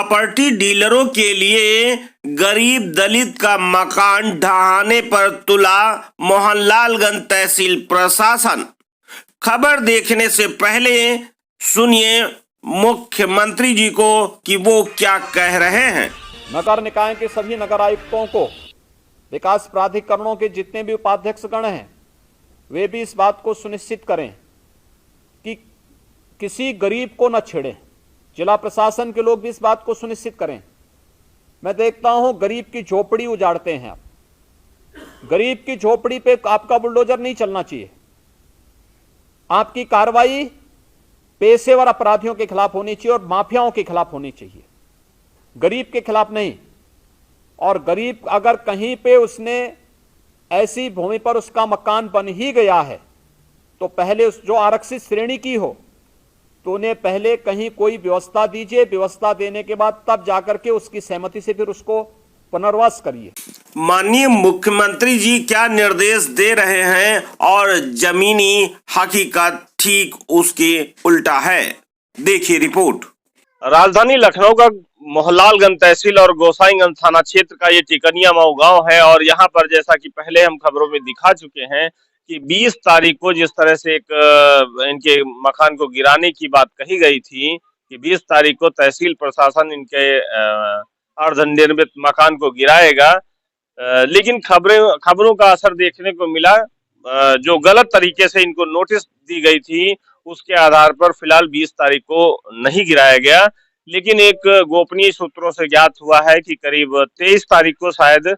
Property डीलरों के लिए गरीब दलित का मकान ढहाने पर तुला मोहनलालगंज तहसील प्रशासन। खबर देखने से पहले सुनिए मुख्यमंत्री जी को कि वो क्या कह रहे हैं। नगर निकाय के सभी नगर आयुक्तों को, विकास प्राधिकरणों के जितने भी उपाध्यक्षगण हैं, वे भी इस बात को सुनिश्चित करें कि किसी गरीब को न छेड़ें। जिला प्रशासन के लोग भी इस बात को सुनिश्चित करें। मैं देखता हूं गरीब की झोपड़ी उजाड़ते हैं आप। गरीब की झोपड़ी पे आपका बुलडोजर नहीं चलना चाहिए। आपकी कार्रवाई पेशेवर अपराधियों के खिलाफ होनी चाहिए और माफियाओं के खिलाफ होनी चाहिए, गरीब के खिलाफ नहीं। और गरीब अगर कहीं पे उसने ऐसी भूमि पर उसका मकान बन ही गया है तो पहले उस जो आरक्षित श्रेणी की हो तो उन्हें पहले कहीं कोई व्यवस्था दीजिए। व्यवस्था देने के बाद तब जाकर के उसकी सहमति से फिर उसको पुनर्वास करिए। माननीय मुख्यमंत्री जी क्या निर्देश दे रहे हैं और जमीनी हकीकत ठीक उसके उल्टा है। देखिए रिपोर्ट। राजधानी लखनऊ का मोहनलालगंज तहसील और गोसाईगंज थाना क्षेत्र का ये टिकनिया मऊ गांव है और यहाँ पर जैसा कि पहले हम खबरों में दिखा चुके हैं कि 20 तारीख को जिस तरह से इनके मकान को गिराने की बात कही गई थी कि 20 तारीख को तहसील प्रशासन इनके अर्धनिर्मित मकान को गिराएगा, लेकिन खबरों का असर देखने को मिला। जो गलत तरीके से इनको नोटिस दी गई थी उसके आधार पर फिलहाल 20 तारीख को नहीं गिराया गया, लेकिन एक गोपनीय सूत्रों से ज्ञात हुआ है कि करीब 23 तारीख को शायद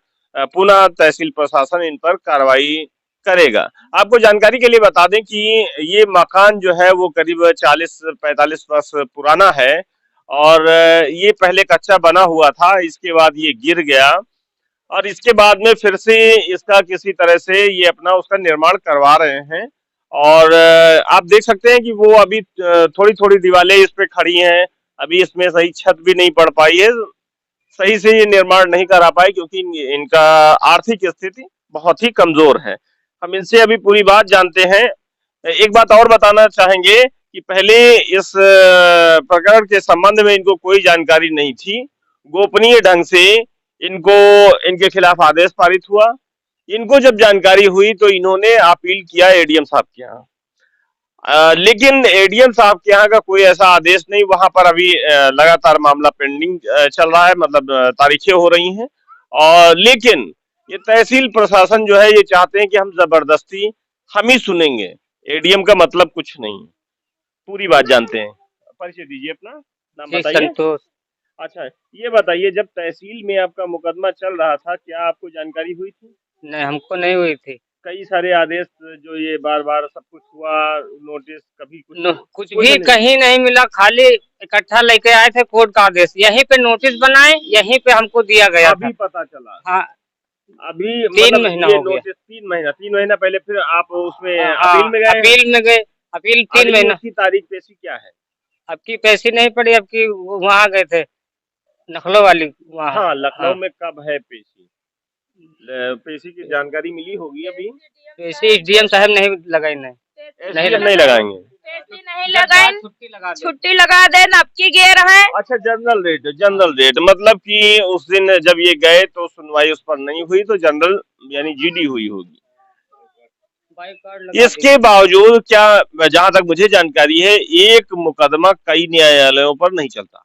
पुनः तहसील प्रशासन इन पर कार्रवाई करेगा। आपको जानकारी के लिए बता दें कि ये मकान जो है वो करीब 40-45 वर्ष पुराना है और ये पहले कच्चा बना हुआ था, इसके बाद ये गिर गया और इसके बाद में फिर से इसका किसी तरह से ये अपना उसका निर्माण करवा रहे हैं। और आप देख सकते हैं कि वो अभी थोड़ी थोड़ी दीवारें इस पे खड़ी हैं, अभी इसमें सही छत भी नहीं पड़ पाई है, सही से ये निर्माण नहीं करा पाए क्योंकि इनका आर्थिक स्थिति बहुत ही कमजोर है। हम इनसे अभी पूरी बात जानते हैं। एक बात और बताना चाहेंगे कि पहले इस प्रकरण के संबंध में इनको कोई जानकारी नहीं थी। गोपनीय ढंग से इनके खिलाफ आदेश पारित हुआ। इनको जब जानकारी हुई तो इन्होंने अपील किया एडीएम साहब के यहाँ, लेकिन एडीएम साहब के यहाँ का कोई ऐसा आदेश नहीं। वहां पर अभी लगातार मामला पेंडिंग चल रहा है, मतलब तारीखें हो रही हैं। और लेकिन ये तहसील प्रशासन जो है ये चाहते हैं कि हम जबरदस्ती हम ही सुनेंगे, एडीएम का मतलब कुछ नहीं। पूरी बात जानते हैं। परिचय दीजिए अपना, नाम बताइए। संतोष। अच्छा, ये बताइए जब तहसील में आपका मुकदमा चल रहा था क्या आपको जानकारी हुई थी? नहीं, हमको नहीं हुई थी। कई सारे आदेश जो ये बार बार सब कुछ हुआ, नोटिस कभी कुछ भी कहीं नहीं मिला, खाली इकट्ठा लेके आए थे कोर्ट का आदेश, यहीं पे नोटिस बनाए, यहीं पे हमको दिया गया अभी था। पता चला। हाँ, अभी 3 महीना हो गया। नोटिस 3 महीना पहले फिर आप उसमें अपील में गए? अपील में गए, अपील 3 महीना। की तारीख पेशी क्या है? अब की पेशी नहीं पड़ी, अब की वहाँ गए थे लखनऊ वाली वहाँ। हाँ, लखनऊ में कब है पेशी? पेशी की जानकारी मिली होगी अभी? पेशी डीएम साहब नहीं लगाई, नहीं लगाएंगे। पेशी नहीं लगाए, छुट्टी लगा दे, अब की गे रहे। अच्छा, जनरल रेट मतलब कि उस दिन जब ये गए तो सुनवाई उस पर नहीं हुई तो जनरल यानी जीडी हुई होगी। इसके बावजूद क्या, जहां तक मुझे जानकारी है, एक मुकदमा कई न्यायालयों पर नहीं चलता।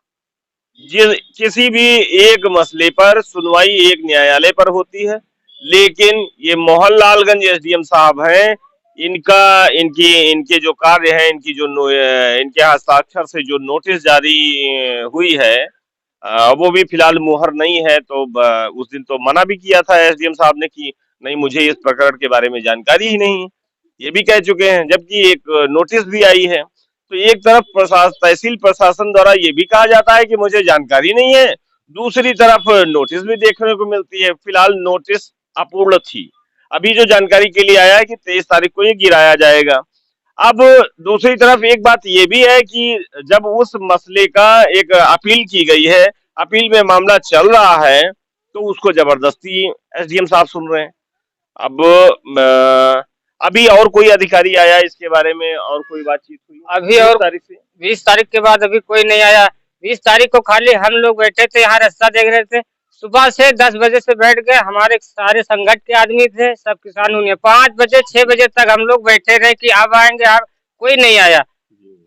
किसी भी एक मसले पर सुनवाई एक न्यायालय पर होती है, लेकिन ये मोहनलालगंज एसडीएम साहब हैं, इनके जो कार्य है, इनके हस्ताक्षर से जो नोटिस जारी हुई है वो भी फिलहाल मुहर नहीं है। तो उस दिन तो मना भी किया था एसडीएम साहब ने कि नहीं, मुझे इस प्रकरण के बारे में जानकारी ही नहीं, ये भी कह चुके हैं, जबकि एक नोटिस भी आई है। तो एक तरफ तहसील प्रशासन द्वारा ये भी कहा जाता है कि मुझे जानकारी नहीं है, दूसरी तरफ नोटिस भी देखने को मिलती है। फिलहाल नोटिस अपूर्ण थी। अभी जो जानकारी के लिए आया है कि 23 तारीख को ये गिराया जाएगा। अब दूसरी तरफ एक बात ये भी है कि जब उस मसले का एक अपील की गई है, अपील में मामला चल रहा है, तो उसको जबरदस्ती एसडीएम साहब सुन रहे हैं। अब अभी और कोई अधिकारी आया इसके बारे में और कोई बातचीत हुई? अभी और 20 तारीख के बाद अभी कोई नहीं आया। 20 तारीख को खाली हम लोग बैठे थे यहाँ, रास्ता देख रहे थे। सुबह से 10 बजे से बैठ गए, हमारे सारे संगठन के आदमी थे, सब किसान यूनियन। 5 बजे 6 बजे तक हम लोग बैठे रहे कि अब आएंगे, अब कोई नहीं आया।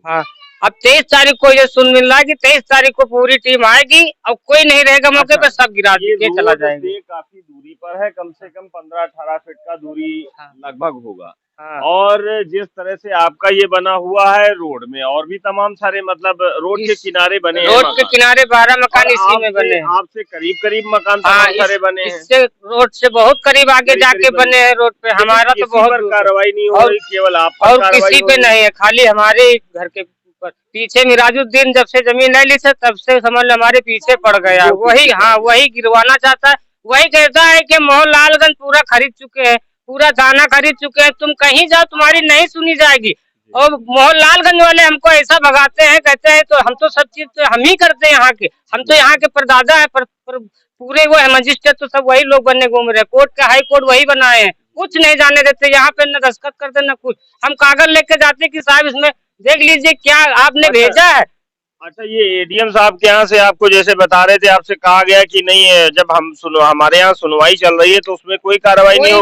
हाँ, अब 23 तारीख को ये सुन मिल रहा है कि 23 तारीख को पूरी टीम आएगी, अब कोई नहीं रहेगा मौके पे, सब गिरा के चला जाएगा। काफी दूरी पर है, कम से कम 15-18 फीट का दूरी लगभग होगा। हाँ। और जिस तरह से आपका ये बना हुआ है रोड में, और भी तमाम सारे मतलब रोड के किनारे बने हैं, रोड के किनारे 12 मकान इसी में बने हैं। आपसे करीब मकान सारे बने हैं। इससे रोड से बहुत करीब आगे जाके बने हैं रोड पे। हमारा तो बहुत कार्रवाई नहीं हो रही, केवल आप और किसी पे नहीं है, खाली हमारे घर के ऊपर। पीछे मिराजुद्दीन जब से जमीन ले ली से तब से समझ लो हमारे पीछे पड़ गया। वही, हाँ, वही गिरवाना चाहता है। वही कहता है कि मोहनलालगंज पूरा खरीद चुके हैं, पूरा थाना खरीद चुके हैं, तुम कहीं जाओ तुम्हारी नहीं सुनी जाएगी। और मोहनलालगंज वाले हमको ऐसा भगाते हैं, कहते हैं तो हम तो सब चीज तो हम ही करते हैं यहाँ के, हम तो यहाँ के परदादा है, पर पूरे वो है मजिस्ट्रेट तो सब वही लोग बनने घूम रहे। कोर्ट का हाई कोर्ट वही बनाए हैं, कुछ नहीं जाने देते यहाँ पे, न दस्तखत करते न कुछ। हम कागज लेके जाते कि साहब इसमें देख लीजिए क्या आपने भेजा है। अच्छा, ये एडीएम साहब के यहाँ से आपको जैसे बता रहे थे, आपसे कहा गया कि नहीं, जब हमारे यहाँ सुनवाई चल रही है तो उसमें कोई कार्रवाई नहीं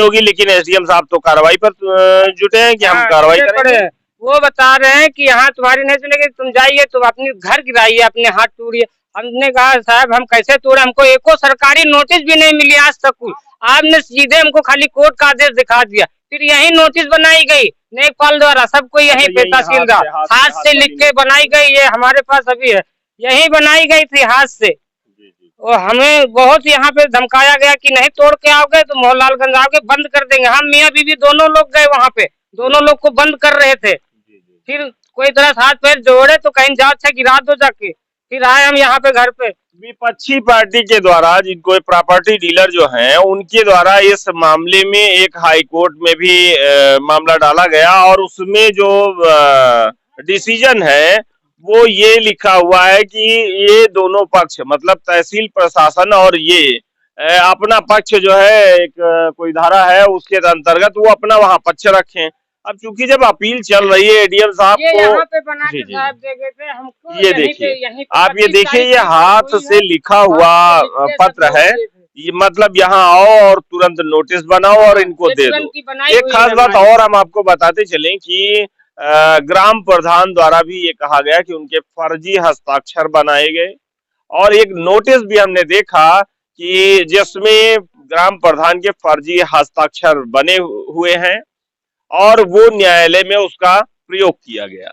होगी, लेकिन एसडीएम साहब तो कार्रवाई पर जुटे हैं कि हम कार्रवाई करेंगे। वो बता रहे हैं कि यहाँ तुम्हारी नहीं सुनेगी, तुम जाइए, तुम अपने घर गिराइए, अपने हाथ तोड़िए। हमने कहा साहब हम कैसे तोड़े, हमको एको सरकारी नोटिस भी नहीं मिली आज तक कुछ। आपने सीधे हमको खाली कोर्ट का आदेश दिखा दिया, फिर यही नोटिस बनाई गई नेकपाल द्वारा, सबको यही पे तहसीलदार हाथ से लिख के बनाई गई। ये हमारे पास अभी है, यही बनाई गई थी हाथ से। और हमें बहुत यहाँ पे धमकाया गया कि नहीं तोड़ के आओगे तो मोहनलालगंज आओगे बंद कर देंगे। हम मियाँ बीवी दोनों लोग गए वहाँ पे, दोनों लोग को बंद कर रहे थे। फिर कोई तरह हाथ पैर जोड़े तो कहीं जाओ, अच्छा गिरा दो जाके, फिर आए हम यहाँ पे घर पे। विपक्षी पार्टी के द्वारा, जिनको प्रॉपर्टी डीलर जो हैं, उनके द्वारा इस मामले में एक हाई कोर्ट में भी मामला डाला गया, और उसमें जो डिसीजन है वो ये लिखा हुआ है कि ये दोनों पक्ष, मतलब तहसील प्रशासन और ये अपना पक्ष जो है, एक कोई धारा है उसके अंतर्गत वो अपना वहाँ पक्ष रखें। अब चूंकि जब अपील चल रही है एडीएम साहब को, यहाँ पे बना के साहब दे गए थे हमको। ये देखिए, आप ये देखिए, ये हाथ से लिखा हुआ पत्र है, ये मतलब यहाँ आओ और तुरंत नोटिस बनाओ और इनको दे दो। एक खास बात और हम आपको बताते चलें कि ग्राम प्रधान द्वारा भी ये कहा गया कि उनके फर्जी हस्ताक्षर बनाए गए, और एक नोटिस भी हमने देखा कि जिसमें ग्राम प्रधान के फर्जी हस्ताक्षर बने हुए हैं, और वो न्यायालय में उसका प्रयोग किया गया,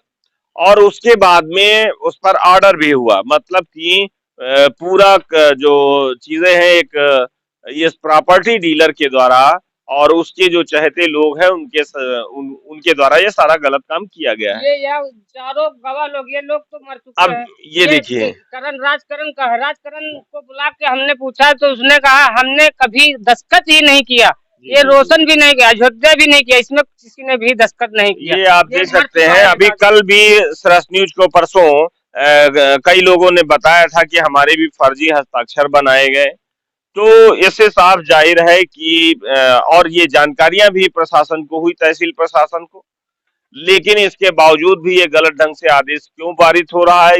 और उसके बाद में उस पर ऑर्डर भी हुआ। मतलब कि पूरा जो चीजें हैं, एक ये प्रॉपर्टी डीलर के द्वारा और उसके जो चहेते लोग हैं उनके द्वारा ये सारा गलत काम किया गया है। ये चारों गवाह लोग, ये लोग तो मर चुके हैं। अब ये देखिए, राजकरण को बुला के हमने पूछा तो उसने कहा हमने कभी दस्तखत ही नहीं किया, ये रोशन भी नहीं किया, अयोध्या भी नहीं किया, इसमें किसी ने भी दस्तखत नहीं किया। ये आप देख सकते हैं। अभी कल भी सरस न्यूज को परसों कई लोगों ने बताया था कि हमारे भी फर्जी हस्ताक्षर बनाए गए, तो इससे साफ जाहिर है कि और ये जानकारियां भी प्रशासन को हुई, तहसील प्रशासन को, लेकिन इसके बावजूद भी ये गलत ढंग से आदेश क्यों पारित हो रहा है,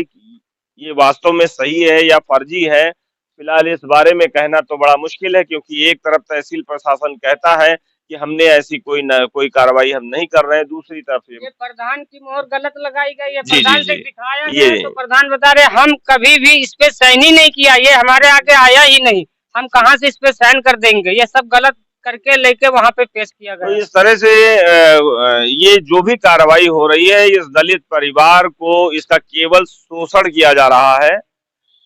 ये वास्तव में सही है या फर्जी है, फिलहाल इस बारे में कहना तो बड़ा मुश्किल है, क्योंकि एक तरफ तहसील प्रशासन कहता है कि हमने ऐसी कोई कार्रवाई हम नहीं कर रहे हैं, दूसरी तरफ ये प्रधान की मोहर गलत लगाई गई है, जी, प्रधान जी, से जी, दिखाया गया तो प्रधान बता रहे हम कभी भी इस पे साइन ही नहीं किया, ये हमारे आगे आया ही नहीं, हम कहाँ से इस पे साइन कर देंगे, ये सब गलत करके लेके वहाँ पे पेश किया गया। तो इस तरह से ये जो भी कार्रवाई हो रही है, इस दलित परिवार को इसका केवल शोषण किया जा रहा है।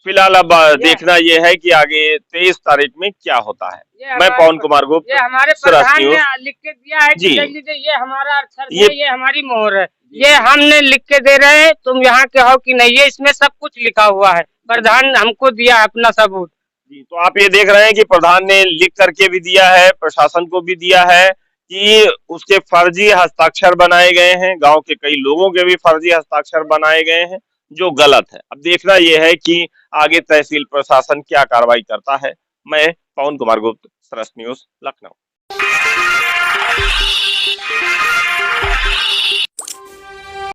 फिलहाल अब देखना ये है कि आगे 23 तारीख में क्या होता है। मैं पवन कुमार गुप्त, ये हमारे प्रधान ने लिख के दिया है कि ये हमारा अक्षर है, ये हमारी मोहर है, ये हमने लिख के दे रहे हैं, तुम यहाँ के हो कि नहीं, ये इसमें सब कुछ लिखा हुआ है, प्रधान हमको दिया अपना सबूत। जी, तो आप ये देख रहे हैं कि प्रधान ने लिख करके भी दिया है, प्रशासन को भी दिया है कि उसके फर्जी हस्ताक्षर बनाए गए हैं, गांव के कई लोगों के भी फर्जी हस्ताक्षर बनाए गए हैं, जो गलत है। अब देखना यह है कि आगे तहसील प्रशासन क्या कार्रवाई करता है। मैं पवन कुमार गुप्त, सरस न्यूज, लखनऊ।